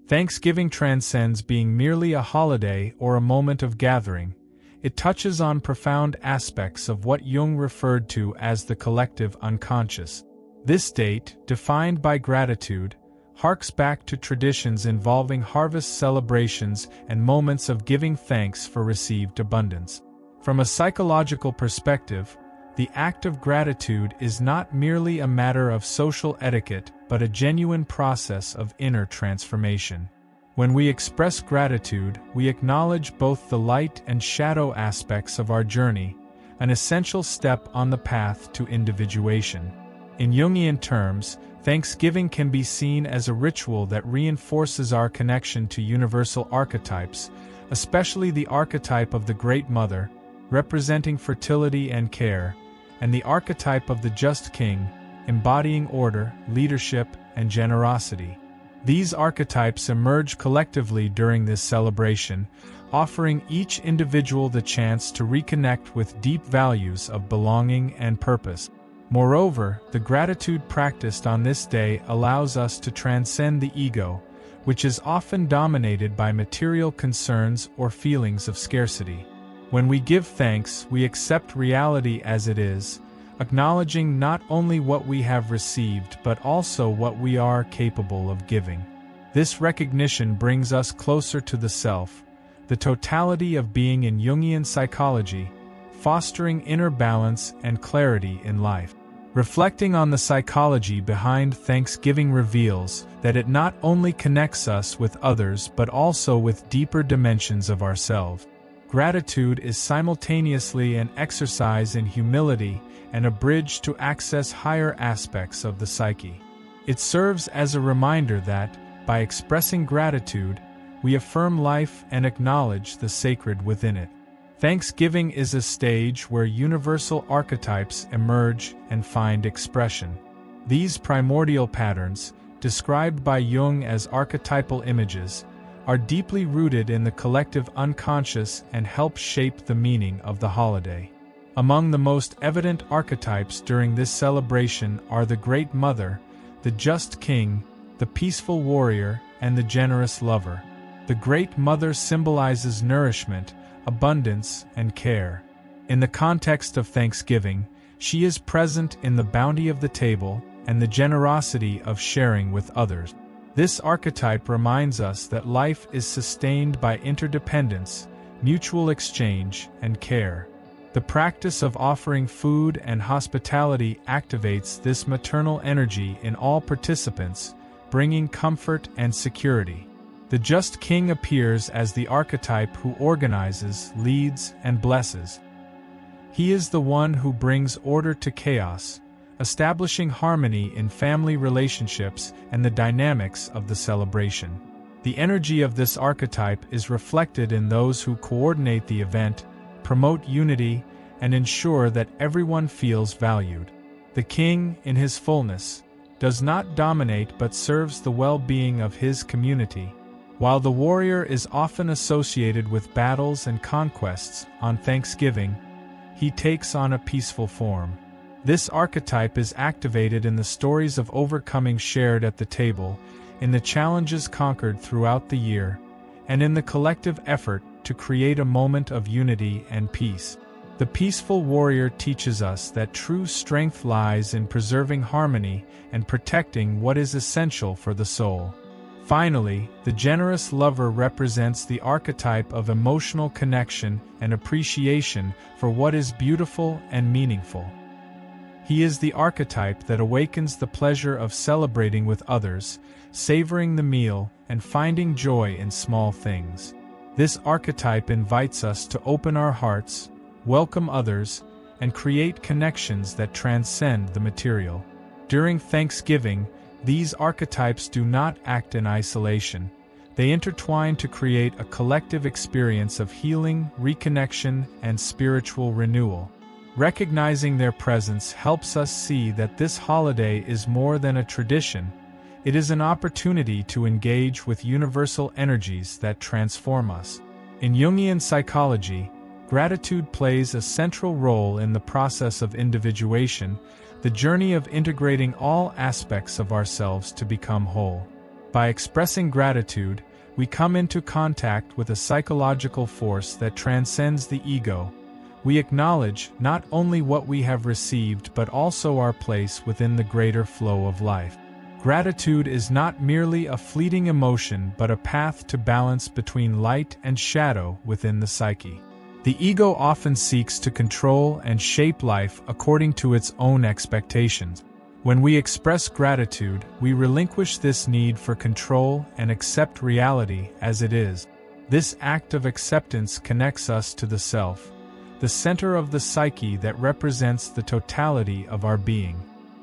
Thanksgiving transcends being merely a holiday or a moment of gathering. It touches on profound aspects of what Jung referred to as the collective unconscious. This date, defined by gratitude, harks back to traditions involving harvest celebrations and moments of giving thanks for received abundance. From a psychological perspective, the act of gratitude is not merely a matter of social etiquette but a genuine process of inner transformation. When we express gratitude, we acknowledge both the light and shadow aspects of our journey, an essential step on the path to individuation. In Jungian terms, Thanksgiving can be seen as a ritual that reinforces our connection to universal archetypes, especially the archetype of the Great Mother, representing fertility and care, and the archetype of the Just King, embodying order, leadership, and generosity. These archetypes emerge collectively during this celebration, offering each individual the chance to reconnect with deep values of belonging and purpose. Moreover, the gratitude practiced on this day allows us to transcend the ego, which is often dominated by material concerns or feelings of scarcity. When we give thanks, we accept reality as it is, acknowledging not only what we have received but also what we are capable of giving. This recognition brings us closer to the self, the totality of being in Jungian psychology, fostering inner balance and clarity in life. Reflecting on the psychology behind Thanksgiving reveals that it not only connects us with others but also with deeper dimensions of ourselves. Gratitude is simultaneously an exercise in humility and a bridge to access higher aspects of the psyche. It serves as a reminder that, by expressing gratitude, we affirm life and acknowledge the sacred within it. Thanksgiving is a stage where universal archetypes emerge and find expression. These primordial patterns, described by Jung as archetypal images, are deeply rooted in the collective unconscious and help shape the meaning of the holiday. Among the most evident archetypes during this celebration are the Great Mother, the Just King, the peaceful warrior, and the generous lover. The Great Mother symbolizes nourishment, abundance, and care. In the context of Thanksgiving, she is present in the bounty of the table and the generosity of sharing with others. This archetype reminds us that life is sustained by interdependence, mutual exchange, and care. The practice of offering food and hospitality activates this maternal energy in all participants, bringing comfort and security. The Just King appears as the archetype who organizes, leads, and blesses. He is the one who brings order to chaos, establishing harmony in family relationships and the dynamics of the celebration. The energy of this archetype is reflected in those who coordinate the event, promote unity, and ensure that everyone feels valued. The king, in his fullness, does not dominate but serves the well-being of his community. While the warrior is often associated with battles and conquests on Thanksgiving, he takes on a peaceful form. This archetype is activated in the stories of overcoming shared at the table, in the challenges conquered throughout the year, and in the collective effort to create a moment of unity and peace. The peaceful warrior teaches us that true strength lies in preserving harmony and protecting what is essential for the soul. Finally, the generous lover represents the archetype of emotional connection and appreciation for what is beautiful and meaningful. He is the archetype that awakens the pleasure of celebrating with others, savoring the meal, and finding joy in small things. This archetype invites us to open our hearts, welcome others, and create connections that transcend the material. During Thanksgiving, these archetypes do not act in isolation. They intertwine to create a collective experience of healing, reconnection, and spiritual renewal. Recognizing their presence helps us see that this holiday is more than a tradition. It is an opportunity to engage with universal energies that transform us. In Jungian psychology, gratitude plays a central role in the process of individuation, the journey of integrating all aspects of ourselves to become whole. By expressing gratitude, we come into contact with a psychological force that transcends the ego. We acknowledge not only what we have received but also our place within the greater flow of life. Gratitude is not merely a fleeting emotion but a path to balance between light and shadow within the psyche. The ego often seeks to control and shape life according to its own expectations. When we express gratitude, we relinquish this need for control and accept reality as it is. This act of acceptance connects us to the self, the center of the psyche that represents the totality of our being.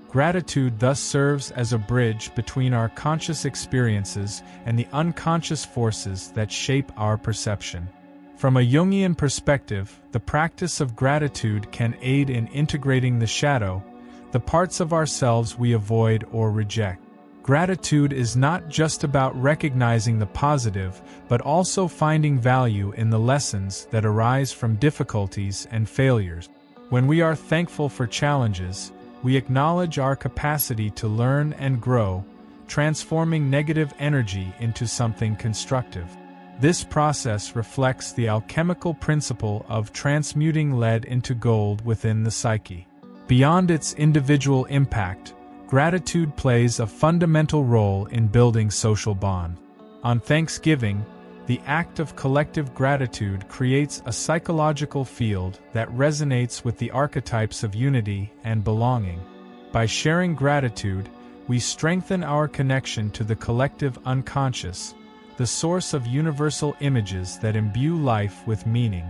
Gratitude thus serves as a bridge between our conscious experiences and the unconscious forces that shape our perception. From a Jungian perspective, the practice of gratitude can aid in integrating the shadow, the parts of ourselves we avoid or reject. Gratitude is not just about recognizing the positive, but also finding value in the lessons that arise from difficulties and failures. When we are thankful for challenges, we acknowledge our capacity to learn and grow, transforming negative energy into something constructive. This process reflects the alchemical principle of transmuting lead into gold within the psyche. Beyond its individual impact, gratitude plays a fundamental role in building social bonds. On Thanksgiving, the act of collective gratitude creates a psychological field that resonates with the archetypes of unity and belonging. By sharing gratitude, we strengthen our connection to the collective unconscious, the source of universal images that imbue life with meaning.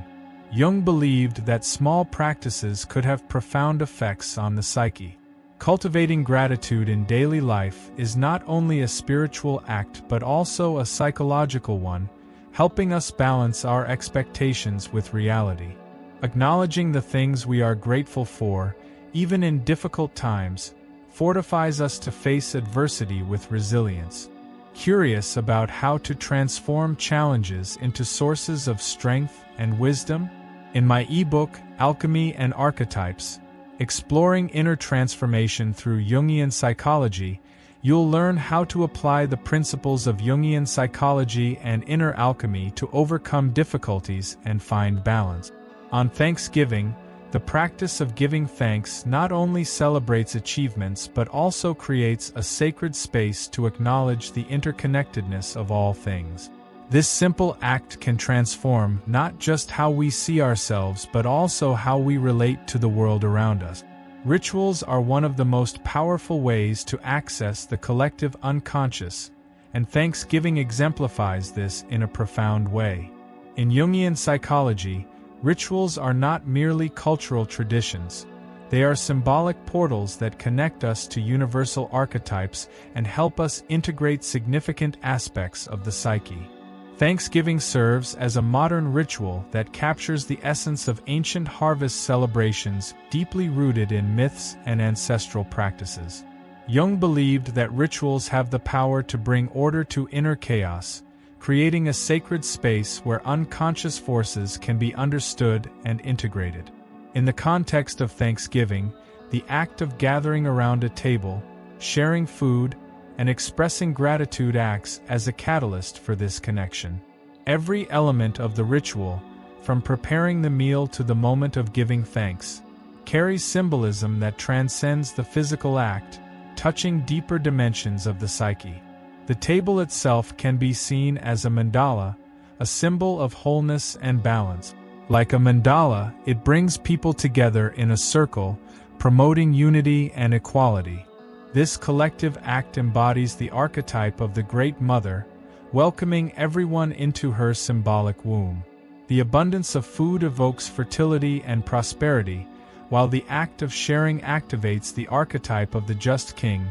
Jung believed that small practices could have profound effects on the psyche. Cultivating gratitude in daily life is not only a spiritual act but also a psychological one, helping us balance our expectations with reality. Acknowledging the things we are grateful for, even in difficult times, fortifies us to face adversity with resilience. Curious about how to transform challenges into sources of strength and wisdom? In my ebook, Alchemy and Archetypes, Exploring Inner Transformation Through Jungian Psychology, you'll learn how to apply the principles of Jungian psychology and inner alchemy to overcome difficulties and find balance. On Thanksgiving, the practice of giving thanks not only celebrates achievements but also creates a sacred space to acknowledge the interconnectedness of all things. This simple act can transform not just how we see ourselves but also how we relate to the world around us. Rituals are one of the most powerful ways to access the collective unconscious, and Thanksgiving exemplifies this in a profound way. In Jungian psychology, rituals are not merely cultural traditions. They are symbolic portals that connect us to universal archetypes and help us integrate significant aspects of the psyche. Thanksgiving serves as a modern ritual that captures the essence of ancient harvest celebrations deeply rooted in myths and ancestral practices. Jung believed that rituals have the power to bring order to inner chaos, creating a sacred space where unconscious forces can be understood and integrated. In the context of Thanksgiving, the act of gathering around a table, sharing food, and expressing gratitude acts as a catalyst for this connection. Every element of the ritual, from preparing the meal to the moment of giving thanks, carries symbolism that transcends the physical act, touching deeper dimensions of the psyche. The table itself can be seen as a mandala, a symbol of wholeness and balance. Like a mandala, it brings people together in a circle, promoting unity and equality. This collective act embodies the archetype of the Great Mother, welcoming everyone into her symbolic womb. The abundance of food evokes fertility and prosperity, while the act of sharing activates the archetype of the just king,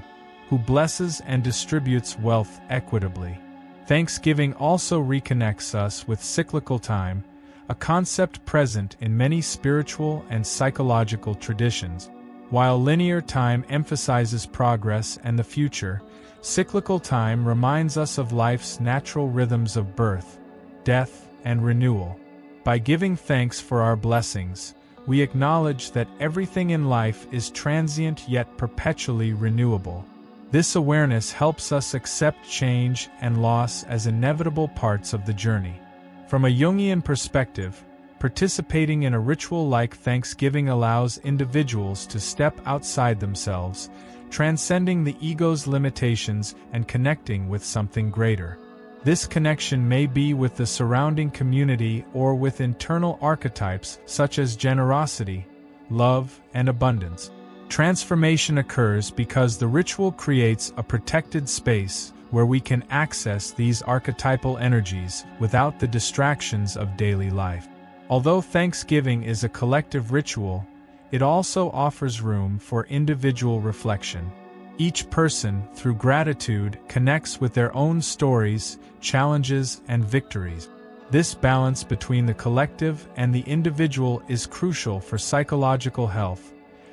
who blesses and distributes wealth equitably. Thanksgiving also reconnects us with cyclical time, a concept present in many spiritual and psychological traditions. While linear time emphasizes progress and the future, cyclical time reminds us of life's natural rhythms of birth, death, and renewal. By giving thanks for our blessings, we acknowledge that everything in life is transient yet perpetually renewable. This awareness helps us accept change and loss as inevitable parts of the journey. From a Jungian perspective, participating in a ritual like Thanksgiving allows individuals to step outside themselves, transcending the ego's limitations and connecting with something greater. This connection may be with the surrounding community or with internal archetypes such as generosity, love, and abundance. Transformation occurs because the ritual creates a protected space where we can access these archetypal energies without the distractions of daily life. Although Thanksgiving is a collective ritual, it also offers room for individual reflection. Each person, through gratitude, connects with their own stories, challenges, and victories. This balance between the collective and the individual is crucial for psychological health,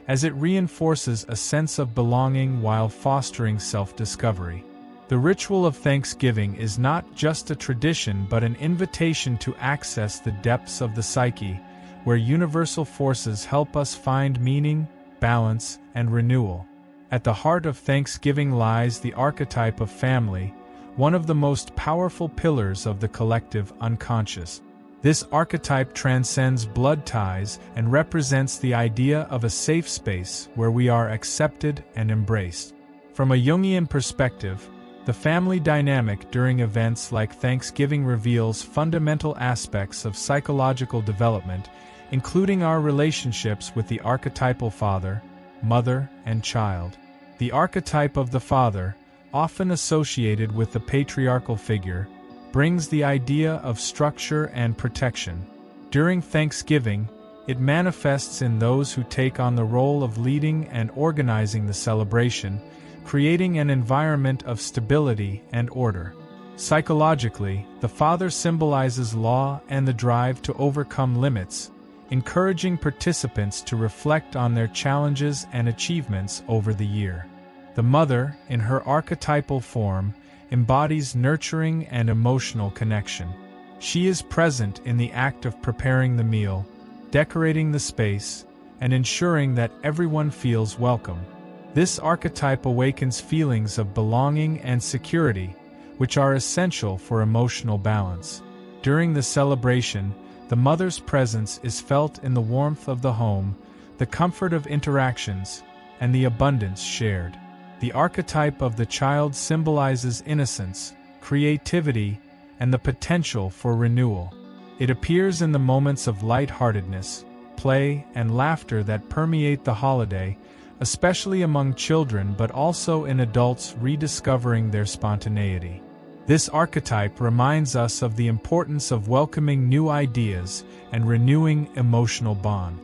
as it reinforces a sense of belonging while fostering self-discovery. The ritual of Thanksgiving is not just a tradition but an invitation to access the depths of the psyche, where universal forces help us find meaning, balance, and renewal. At the heart of Thanksgiving lies the archetype of family, one of the most powerful pillars of the collective unconscious. This archetype transcends blood ties and represents the idea of a safe space where we are accepted and embraced. From a Jungian perspective, the family dynamic during events like Thanksgiving reveals fundamental aspects of psychological development, including our relationships with the archetypal father, mother, and child. The archetype of the father, often associated with the patriarchal figure, brings the idea of structure and protection. During Thanksgiving, it manifests in those who take on the role of leading and organizing the celebration, creating an environment of stability and order. Psychologically, the father symbolizes law and the drive to overcome limits, encouraging participants to reflect on their challenges and achievements over the year. The mother, in her archetypal form, embodies nurturing and emotional connection. She is present in the act of preparing the meal, decorating the space, and ensuring that everyone feels welcome. This archetype awakens feelings of belonging and security, which are essential for emotional balance. During the celebration, the mother's presence is felt in the warmth of the home, the comfort of interactions, and the abundance shared. The archetype of the child symbolizes innocence, creativity, and the potential for renewal. It appears in the moments of lightheartedness, play, and laughter that permeate the holiday, especially among children but also in adults rediscovering their spontaneity. This archetype reminds us of the importance of welcoming new ideas and renewing emotional bond.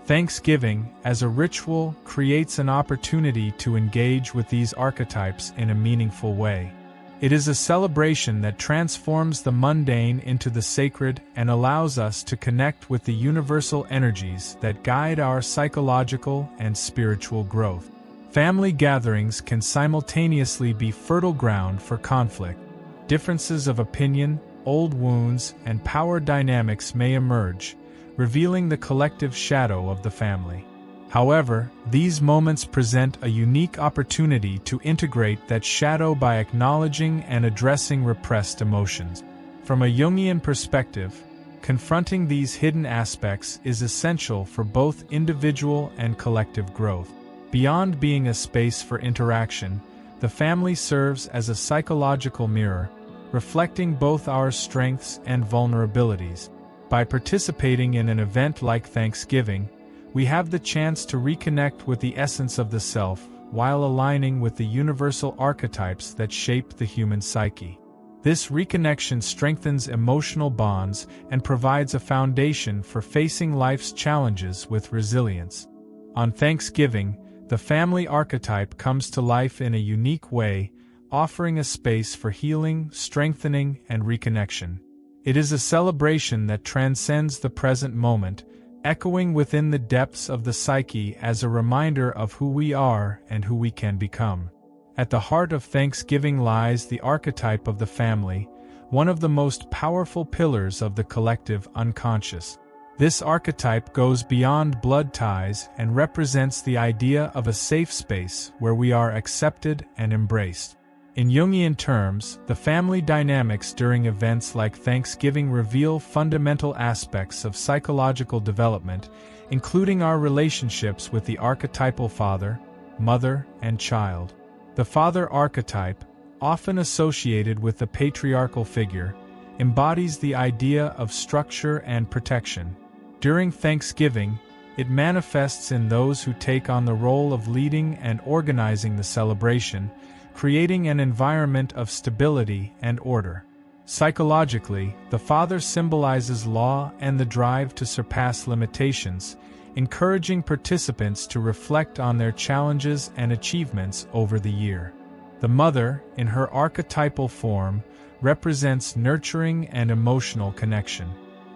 Thanksgiving, as a ritual, creates an opportunity to engage with these archetypes in a meaningful way. It is a celebration that transforms the mundane into the sacred and allows us to connect with the universal energies that guide our psychological and spiritual growth. Family gatherings can simultaneously be fertile ground for conflict. Differences of opinion, old wounds, and power dynamics may emerge, revealing the collective shadow of the family. However, these moments present a unique opportunity to integrate that shadow by acknowledging and addressing repressed emotions. From a Jungian perspective, confronting these hidden aspects is essential for both individual and collective growth. Beyond being a space for interaction, the family serves as a psychological mirror, reflecting both our strengths and vulnerabilities. By participating in an event like Thanksgiving, we have the chance to reconnect with the essence of the self while aligning with the universal archetypes that shape the human psyche. This reconnection strengthens emotional bonds and provides a foundation for facing life's challenges with resilience. On Thanksgiving, the family archetype comes to life in a unique way, offering a space for healing, strengthening, and reconnection. It is a celebration that transcends the present moment, echoing within the depths of the psyche as a reminder of who we are and who we can become. At the heart of Thanksgiving lies the archetype of the family, one of the most powerful pillars of the collective unconscious. This archetype goes beyond blood ties and represents the idea of a safe space where we are accepted and embraced. In Jungian terms, the family dynamics during events like Thanksgiving reveal fundamental aspects of psychological development, including our relationships with the archetypal father, mother, and child. The father archetype, often associated with the patriarchal figure, embodies the idea of structure and protection. During Thanksgiving, it manifests in those who take on the role of leading and organizing the celebration, creating an environment of stability and order. Psychologically, the father symbolizes law and the drive to surpass limitations, encouraging participants to reflect on their challenges and achievements over the year. The mother, in her archetypal form, represents nurturing and emotional connection.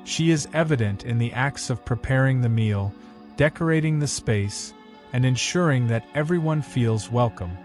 She is evident in the acts of preparing the meal, decorating the space, and ensuring that everyone feels welcome.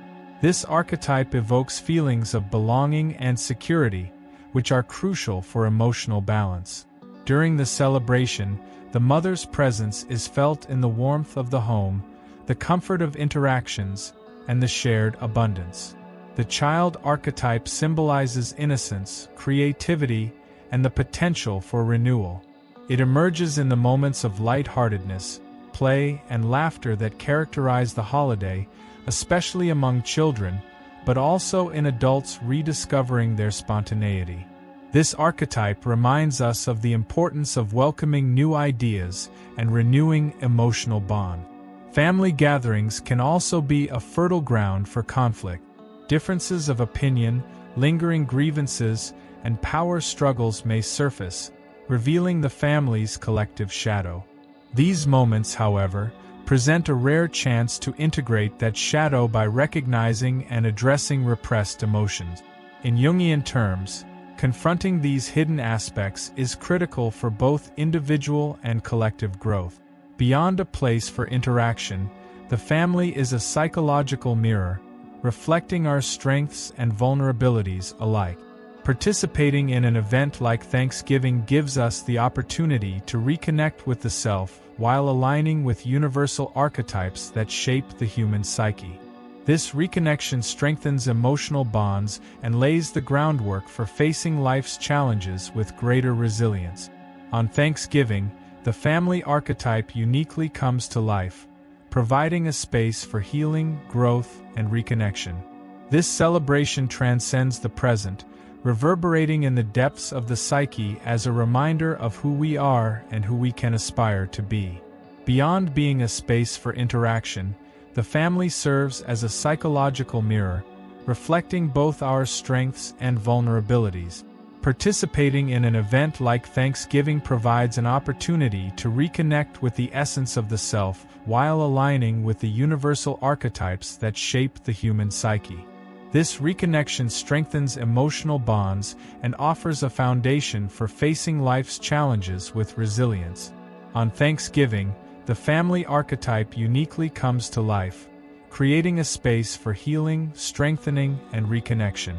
This archetype evokes feelings of belonging and security, which are crucial for emotional balance. During the celebration, the mother's presence is felt in the warmth of the home, the comfort of interactions, and the shared abundance. The child archetype symbolizes innocence, creativity, and the potential for renewal. It emerges in the moments of lightheartedness, play, and laughter that characterize the holiday, especially among children, but also in adults rediscovering their spontaneity. This archetype reminds us of the importance of welcoming new ideas and renewing emotional bond. Family gatherings can also be a fertile ground for conflict. Differences of opinion, lingering grievances, and power struggles may surface, revealing the family's collective shadow. These moments, however, present a rare chance to integrate that shadow by recognizing and addressing repressed emotions. In Jungian terms, confronting these hidden aspects is critical for both individual and collective growth. Beyond a place for interaction, the family is a psychological mirror, reflecting our strengths and vulnerabilities alike. Participating in an event like Thanksgiving gives us the opportunity to reconnect with the self while aligning with universal archetypes that shape the human psyche. This reconnection strengthens emotional bonds and lays the groundwork for facing life's challenges with greater resilience. On Thanksgiving, the family archetype uniquely comes to life, providing a space for healing, growth, and reconnection. This celebration transcends the present, reverberating in the depths of the psyche as a reminder of who we are and who we can aspire to be. Beyond being a space for interaction, the family serves as a psychological mirror, reflecting both our strengths and vulnerabilities. Participating in an event like Thanksgiving provides an opportunity to reconnect with the essence of the self while aligning with the universal archetypes that shape the human psyche. This reconnection strengthens emotional bonds and offers a foundation for facing life's challenges with resilience. On Thanksgiving, the family archetype uniquely comes to life, creating a space for healing, strengthening, and reconnection.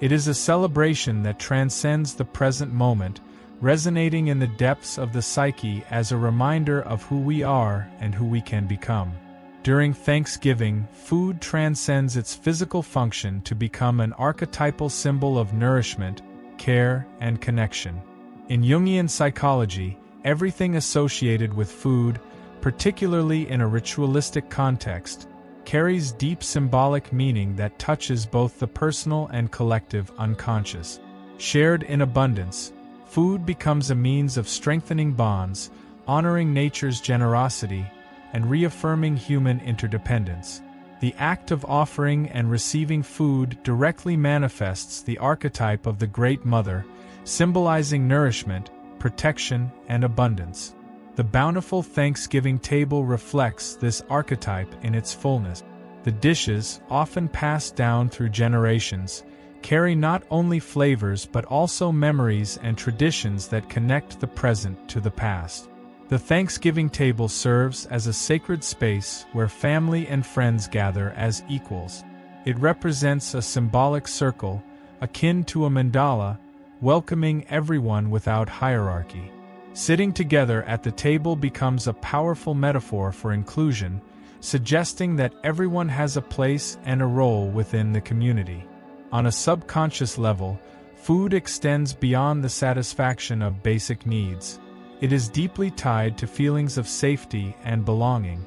It is a celebration that transcends the present moment, resonating in the depths of the psyche as a reminder of who we are and who we can become. During Thanksgiving, food transcends its physical function to become an archetypal symbol of nourishment, care, and connection. In Jungian psychology, everything associated with food, particularly in a ritualistic context, carries deep symbolic meaning that touches both the personal and collective unconscious. Shared in abundance, food becomes a means of strengthening bonds, honoring nature's generosity, and reaffirming human interdependence. The act of offering and receiving food directly manifests the archetype of the Great Mother, symbolizing nourishment, protection, and abundance. The bountiful Thanksgiving table reflects this archetype in its fullness. The dishes, often passed down through generations, carry not only flavors but also memories and traditions that connect the present to the past. The Thanksgiving table serves as a sacred space where family and friends gather as equals. It represents a symbolic circle, akin to a mandala, welcoming everyone without hierarchy. Sitting together at the table becomes a powerful metaphor for inclusion, suggesting that everyone has a place and a role within the community. On a subconscious level, food extends beyond the satisfaction of basic needs. It is deeply tied to feelings of safety and belonging.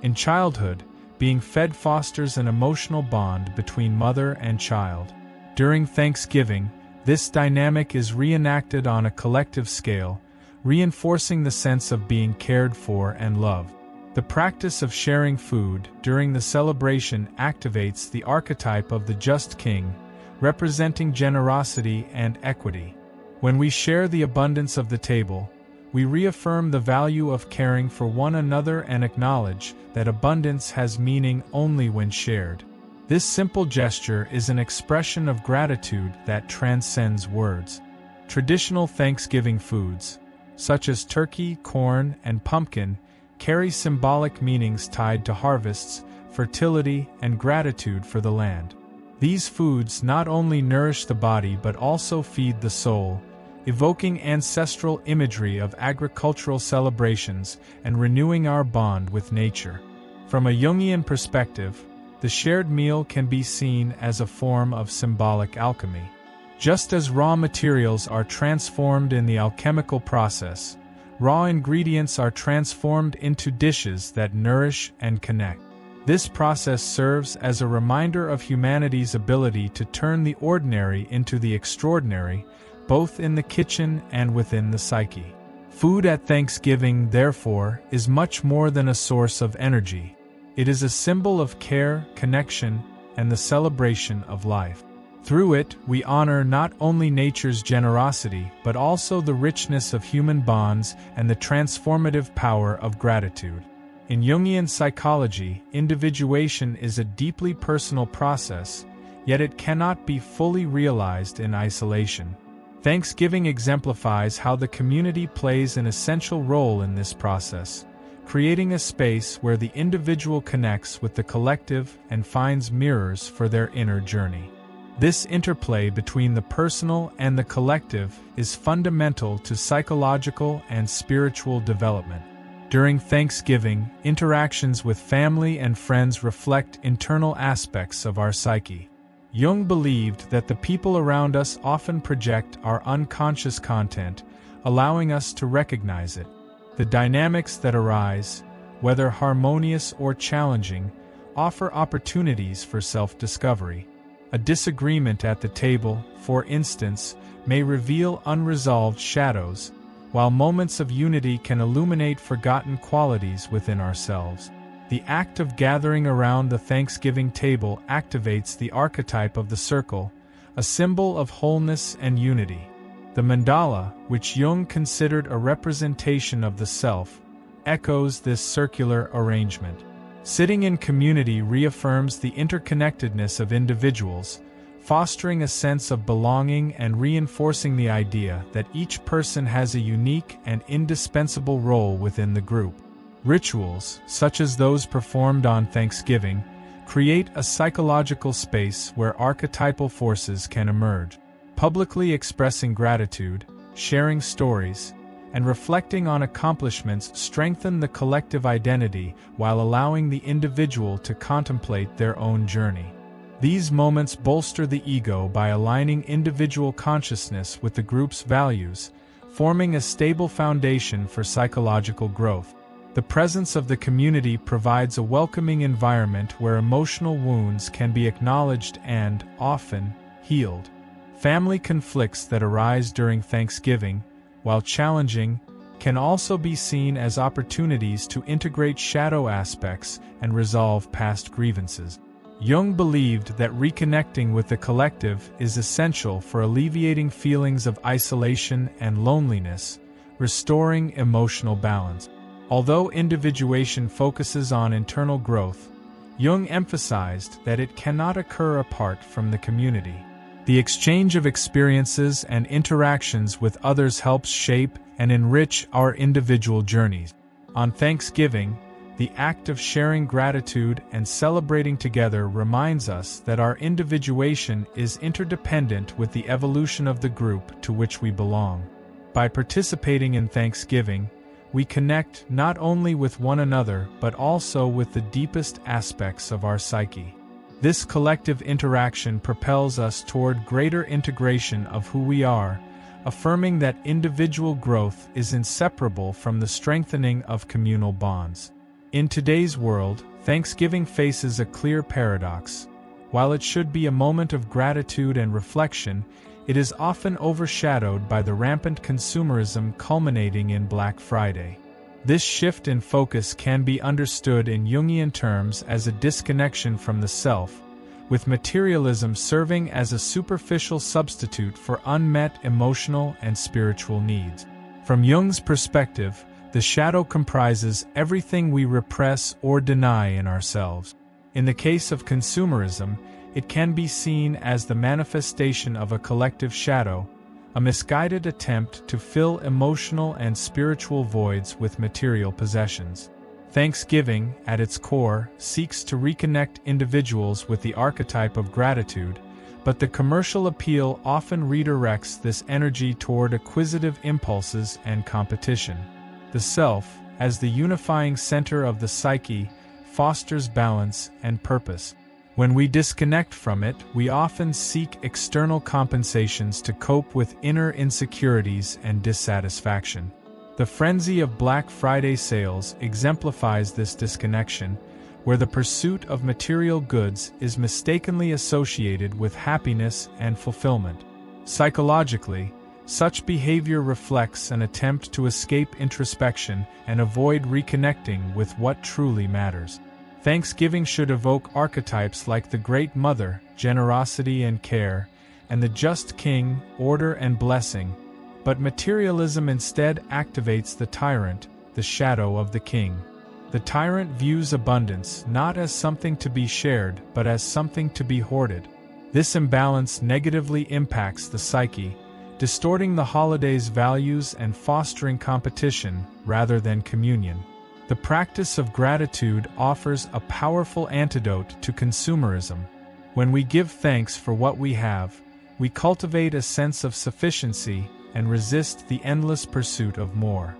In childhood, being fed fosters an emotional bond between mother and child. During Thanksgiving, this dynamic is reenacted on a collective scale, reinforcing the sense of being cared for and loved. The practice of sharing food during the celebration activates the archetype of the just king, representing generosity and equity. When we share the abundance of the table, we reaffirm the value of caring for one another and acknowledge that abundance has meaning only when shared. This simple gesture is an expression of gratitude that transcends words. Traditional Thanksgiving foods, such as turkey, corn, and pumpkin, carry symbolic meanings tied to harvests, fertility, and gratitude for the land. These foods not only nourish the body but also feed the soul, evoking ancestral imagery of agricultural celebrations and renewing our bond with nature. From a Jungian perspective, the shared meal can be seen as a form of symbolic alchemy. Just as raw materials are transformed in the alchemical process, raw ingredients are transformed into dishes that nourish and connect. This process serves as a reminder of humanity's ability to turn the ordinary into the extraordinary, both in the kitchen and within the psyche. Food at Thanksgiving, therefore, is much more than a source of energy. It is a symbol of care, connection, and the celebration of life. Through it, we honor not only nature's generosity but also the richness of human bonds and the transformative power of gratitude. In Jungian psychology, individuation is a deeply personal process, yet it cannot be fully realized in isolation. Thanksgiving exemplifies how the community plays an essential role in this process, creating a space where the individual connects with the collective and finds mirrors for their inner journey. This interplay between the personal and the collective is fundamental to psychological and spiritual development. During Thanksgiving, interactions with family and friends reflect internal aspects of our psyche. Jung believed that the people around us often project our unconscious content, allowing us to recognize it. The dynamics that arise, whether harmonious or challenging, offer opportunities for self-discovery. A disagreement at the table, for instance, may reveal unresolved shadows, while moments of unity can illuminate forgotten qualities within ourselves. The act of gathering around the Thanksgiving table activates the archetype of the circle, a symbol of wholeness and unity. The mandala, which Jung considered a representation of the self, echoes this circular arrangement. Sitting in community reaffirms the interconnectedness of individuals, fostering a sense of belonging and reinforcing the idea that each person has a unique and indispensable role within the group. Rituals, such as those performed on Thanksgiving, create a psychological space where archetypal forces can emerge. Publicly expressing gratitude, sharing stories, and reflecting on accomplishments strengthen the collective identity while allowing the individual to contemplate their own journey. These moments bolster the ego by aligning individual consciousness with the group's values, forming a stable foundation for psychological growth. The presence of the community provides a welcoming environment where emotional wounds can be acknowledged and, often, healed. Family conflicts that arise during Thanksgiving, while challenging, can also be seen as opportunities to integrate shadow aspects and resolve past grievances. Jung believed that reconnecting with the collective is essential for alleviating feelings of isolation and loneliness, restoring emotional balance. Although individuation focuses on internal growth, Jung emphasized that it cannot occur apart from the community. The exchange of experiences and interactions with others helps shape and enrich our individual journeys. On Thanksgiving, the act of sharing gratitude and celebrating together reminds us that our individuation is interdependent with the evolution of the group to which we belong. By participating in Thanksgiving, we connect not only with one another but also with the deepest aspects of our psyche. This collective interaction propels us toward greater integration of who we are, affirming that individual growth is inseparable from the strengthening of communal bonds. In today's world, Thanksgiving faces a clear paradox. While it should be a moment of gratitude and reflection, it is often overshadowed by the rampant consumerism culminating in Black Friday. This shift in focus can be understood in Jungian terms as a disconnection from the self, with materialism serving as a superficial substitute for unmet emotional and spiritual needs. From Jung's perspective, the shadow comprises everything we repress or deny in ourselves. In the case of consumerism, it can be seen as the manifestation of a collective shadow, a misguided attempt to fill emotional and spiritual voids with material possessions. Thanksgiving, at its core, seeks to reconnect individuals with the archetype of gratitude, but the commercial appeal often redirects this energy toward acquisitive impulses and competition. The self, as the unifying center of the psyche, fosters balance and purpose. When we disconnect from it, we often seek external compensations to cope with inner insecurities and dissatisfaction. The frenzy of Black Friday sales exemplifies this disconnection, where the pursuit of material goods is mistakenly associated with happiness and fulfillment. Psychologically, such behavior reflects an attempt to escape introspection and avoid reconnecting with what truly matters. Thanksgiving should evoke archetypes like the Great Mother, generosity and care, and the Just King, order and blessing, but materialism instead activates the tyrant, the shadow of the king. The tyrant views abundance not as something to be shared but as something to be hoarded. This imbalance negatively impacts the psyche, distorting the holiday's values and fostering competition rather than communion. The practice of gratitude offers a powerful antidote to consumerism. When we give thanks for what we have, we cultivate a sense of sufficiency and resist the endless pursuit of more.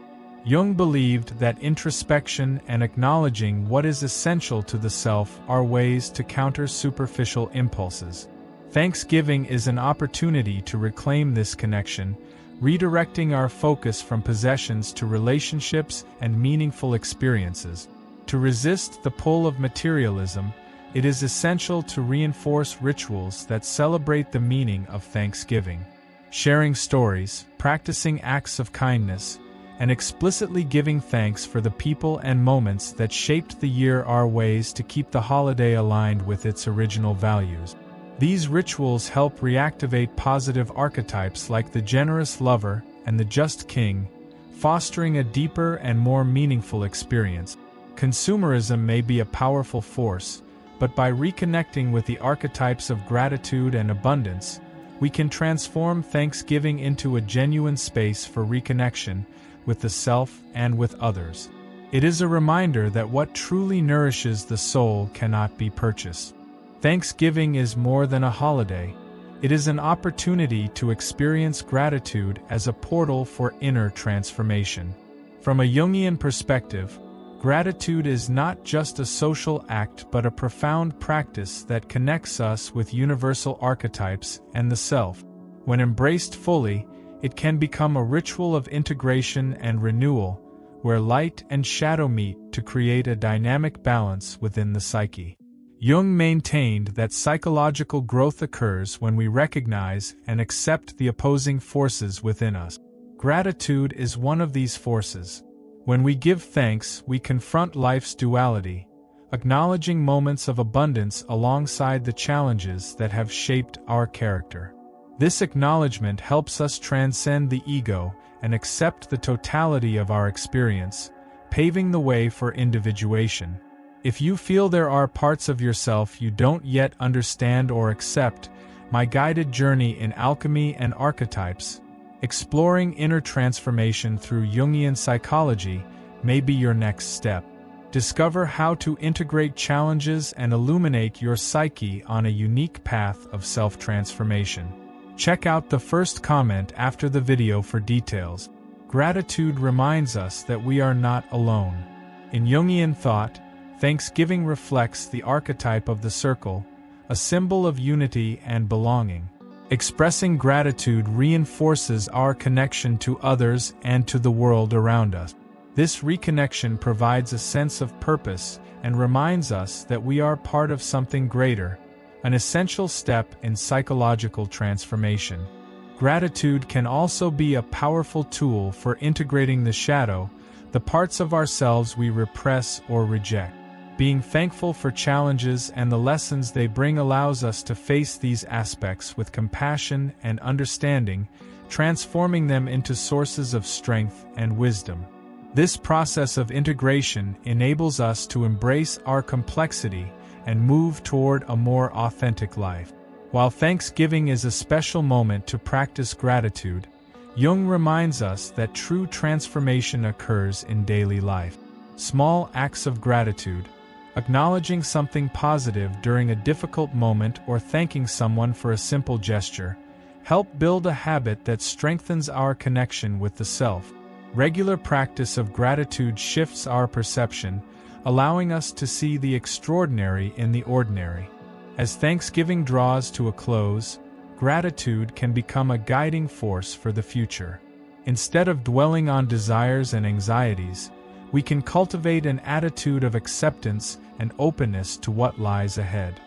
Jung believed that introspection and acknowledging what is essential to the self are ways to counter superficial impulses. Thanksgiving is an opportunity to reclaim this connection, redirecting our focus from possessions to relationships and meaningful experiences. To resist the pull of materialism, it is essential to reinforce rituals that celebrate the meaning of Thanksgiving. Sharing stories, practicing acts of kindness, and explicitly giving thanks for the people and moments that shaped the year are ways to keep the holiday aligned with its original values. These rituals help reactivate positive archetypes like the generous lover and the just king, fostering a deeper and more meaningful experience. Consumerism may be a powerful force, but by reconnecting with the archetypes of gratitude and abundance, we can transform Thanksgiving into a genuine space for reconnection with the self and with others. It is a reminder that what truly nourishes the soul cannot be purchased. Thanksgiving is more than a holiday. It is an opportunity to experience gratitude as a portal for inner transformation. From a Jungian perspective, gratitude is not just a social act but a profound practice that connects us with universal archetypes and the self. When embraced fully, it can become a ritual of integration and renewal, where light and shadow meet to create a dynamic balance within the psyche. Jung maintained that psychological growth occurs when we recognize and accept the opposing forces within us. Gratitude is one of these forces. When we give thanks, we confront life's duality, acknowledging moments of abundance alongside the challenges that have shaped our character. This acknowledgement helps us transcend the ego and accept the totality of our experience, paving the way for individuation. If you feel there are parts of yourself you don't yet understand or accept, my guided journey in alchemy and archetypes, exploring inner transformation through Jungian psychology, may be your next step. Discover how to integrate challenges and illuminate your psyche on a unique path of self-transformation. Check out the first comment after the video for details. Gratitude reminds us that we are not alone. In Jungian thought, thanksgiving reflects the archetype of the circle, a symbol of unity and belonging. Expressing gratitude reinforces our connection to others and to the world around us. This reconnection provides a sense of purpose and reminds us that we are part of something greater, an essential step in psychological transformation. Gratitude can also be a powerful tool for integrating the shadow, the parts of ourselves we repress or reject. Being thankful for challenges and the lessons they bring allows us to face these aspects with compassion and understanding, transforming them into sources of strength and wisdom. This process of integration enables us to embrace our complexity and move toward a more authentic life. While Thanksgiving is a special moment to practice gratitude, Jung reminds us that true transformation occurs in daily life. Small acts of gratitude, acknowledging something positive during a difficult moment or thanking someone for a simple gesture, help build a habit that strengthens our connection with the self. Regular practice of gratitude shifts our perception, allowing us to see the extraordinary in the ordinary. As Thanksgiving draws to a close, gratitude can become a guiding force for the future. Instead of dwelling on desires and anxieties, we can cultivate an attitude of acceptance and openness to what lies ahead.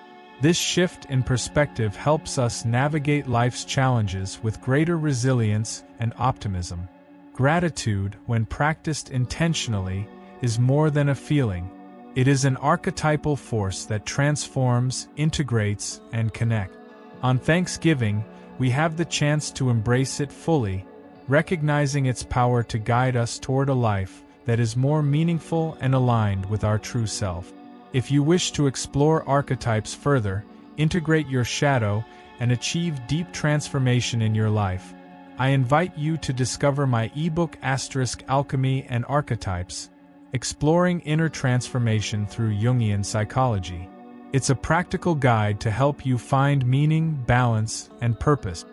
This shift in perspective helps us navigate life's challenges with greater resilience and optimism. Gratitude, when practiced intentionally, is more than a feeling. It is an archetypal force that transforms, integrates, and connects. On Thanksgiving, we have the chance to embrace it fully, recognizing its power to guide us toward a life that is more meaningful and aligned with our true self. If you wish to explore archetypes further, integrate your shadow, and achieve deep transformation in your life, I invite you to discover my ebook *Alchemy and Archetypes, Exploring Inner Transformation Through Jungian Psychology. It's a practical guide to help you find meaning, balance, and purpose.